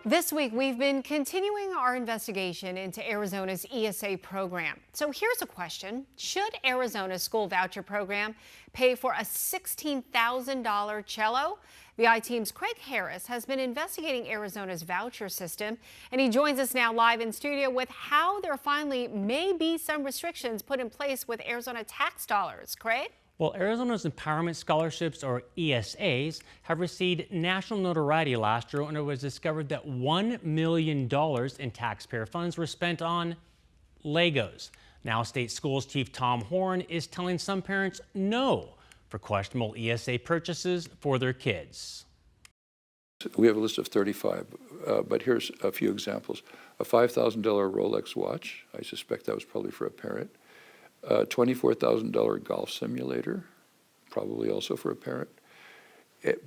This week, we've been continuing our investigation into Arizona's ESA program. So here's a question. Should Arizona's school voucher program pay for a $16,000 cello? The I-Team's Craig Harris has been investigating Arizona's voucher system, and he joins us now live in studio with how there finally may be some restrictions put in place with Arizona tax dollars. Craig? Well, Arizona's Empowerment Scholarships, or ESAs, have received national notoriety last year when it was discovered that $1 million in taxpayer funds were spent on Legos. Now, State Schools Chief Tom Horn is telling some parents no for questionable ESA purchases for their kids. We have a list of 35, but here's a few examples. A $5,000 Rolex watch. I suspect that was probably for a parent. A $24,000 golf simulator, probably also for a parent.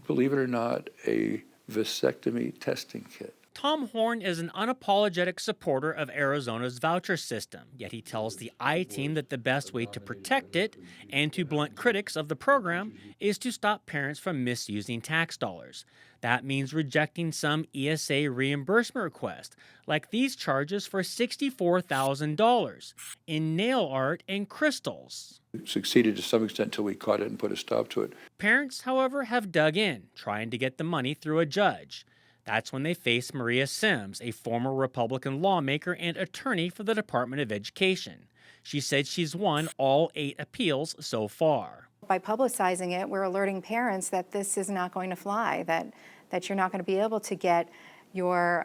Believe it or not, a vasectomy testing kit. Tom Horn is an unapologetic supporter of Arizona's voucher system, yet he tells the I-Team that the best way to protect it and to blunt critics of the program is to stop parents from misusing tax dollars. That means rejecting some ESA reimbursement requests, like these charges for $64,000 in nail art and crystals. We succeeded to some extent until we caught it and put a stop to it. Parents, however, have dug in, trying to get the money through a judge. That's when they face Maria Sims, a former Republican lawmaker and attorney for the Department of Education. She said she's won all 8 appeals so far. By publicizing it, we're alerting parents that this is not going to fly, that you're not going to be able to get your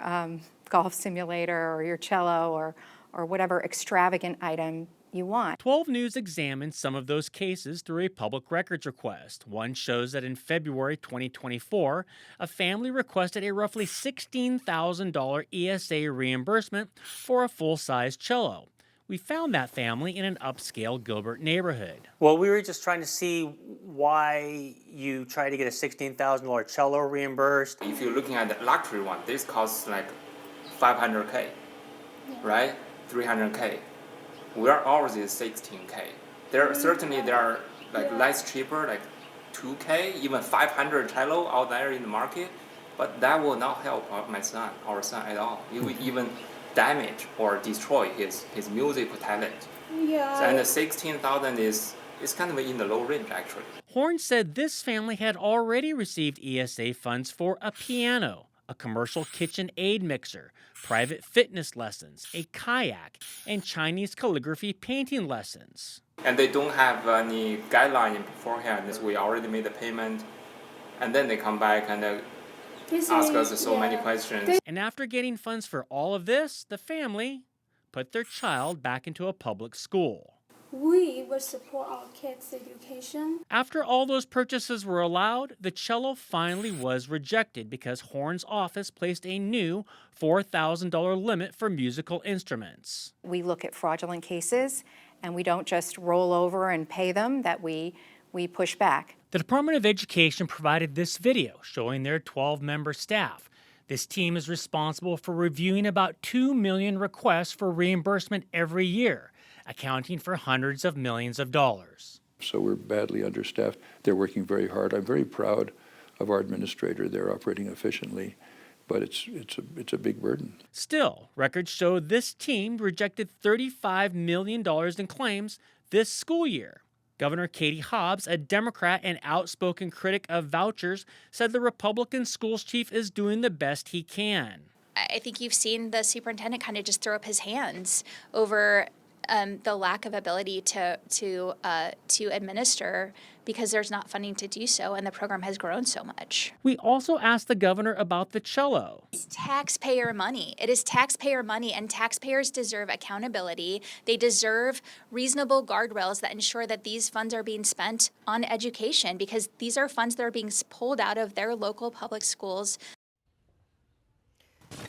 golf simulator or your cello or whatever extravagant item you want. 12 News examined some of those cases through a public records request. One shows that in February 2024, a family requested a roughly $16,000 ESA reimbursement for a full-size cello. We found that family in an upscale Gilbert neighborhood. Well, we were just trying to see why you try to get a $16,000 cello reimbursed. If you're looking at the luxury one, this costs like $500K, right? $300K. Ours is $16K. There are like less cheaper, like $2K, even $500 cello out there in the market, but that will not help our son at all. It will even damage or destroy his musical talent. Yeah. And the $16,000 is kind of in the low range, actually. Horn said this family had already received ESA funds for a piano, a commercial kitchen aid mixer, private fitness lessons, a kayak, and Chinese calligraphy painting lessons. And they don't have any guideline beforehand. We already made the payment, and then they come back and ask us so many questions. And after getting funds for all of this, the family put their child back into a public school. We will support our kids' education. After all those purchases were allowed, the cello finally was rejected because Horn's office placed a new $4,000 limit for musical instruments. We look at fraudulent cases, and we don't just roll over and pay them, that we push back. The Department of Education provided this video showing their 12-member staff. This team is responsible for reviewing about 2 million requests for reimbursement every year, accounting for hundreds of millions of dollars. So we're badly understaffed. They're working very hard. I'm very proud of our administrator. They're operating efficiently, but it's a big burden. Still, records show this team rejected $35 million in claims this school year. Governor Katie Hobbs, a Democrat and outspoken critic of vouchers, said the Republican schools chief is doing the best he can. I think you've seen the superintendent kind of just throw up his hands over the lack of ability to administer because there's not funding to do so, and the program has grown so much. We also asked the governor about the cello. It's taxpayer money. It is taxpayer money, and taxpayers deserve accountability. They deserve reasonable guardrails that ensure that these funds are being spent on education, because these are funds that are being pulled out of their local public schools.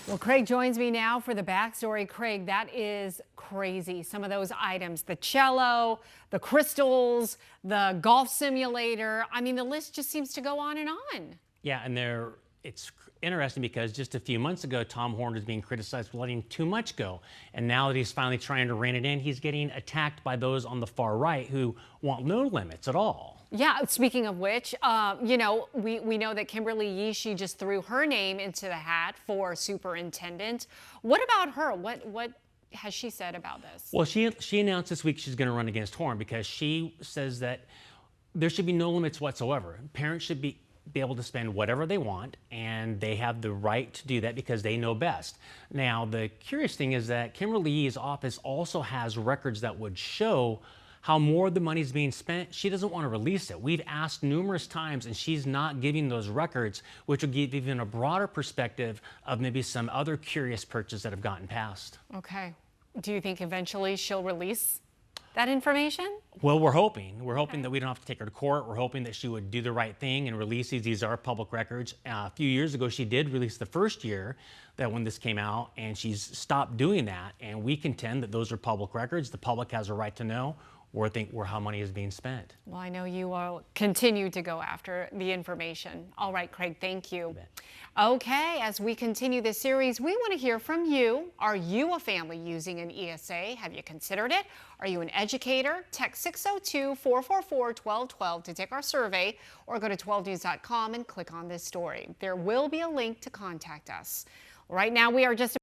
Well, Craig joins me now for the backstory. Craig, that is crazy. Some of those items, the cello, the crystals, the golf simulator. I mean, the list just seems to go on and on. Yeah, and there it's interesting because just a few months ago, Tom Horn was being criticized for letting too much go. And now that he's finally trying to rein it in, he's getting attacked by those on the far right who want no limits at all. Yeah, speaking of which, you know, we know that Kimberly Yee, she just threw her name into the hat for superintendent. What about her? What has she said about this? Well, she announced this week she's going to run against Horn because she says that there should be no limits whatsoever. Parents should be able to spend whatever they want, and they have the right to do that because they know best. Now, the curious thing is that Kimberly Yee's office also has records that would show how more of the money is being spent. She doesn't want to release it. We've asked numerous times, and she's not giving those records, which will give even a broader perspective of maybe some other curious purchases that have gotten passed. Okay. Do you think eventually she'll release that information? Well, we're hoping. We're hoping that we don't have to take her to court. We're hoping that she would do the right thing and release these. These are public records. A few years ago, she did release the first year that when this came out, and she's stopped doing that. And we contend that those are public records. The public has a right to know where how money is being spent. Well, I know you will continue to go after the information. All right, Craig, thank you. Okay, as we continue this series, we want to hear from you. Are you a family using an ESA? Have you considered it? Are you an educator? Text 602-444-1212 to take our survey, or go to 12news.com and click on this story. There will be a link to contact us. Right now, we are just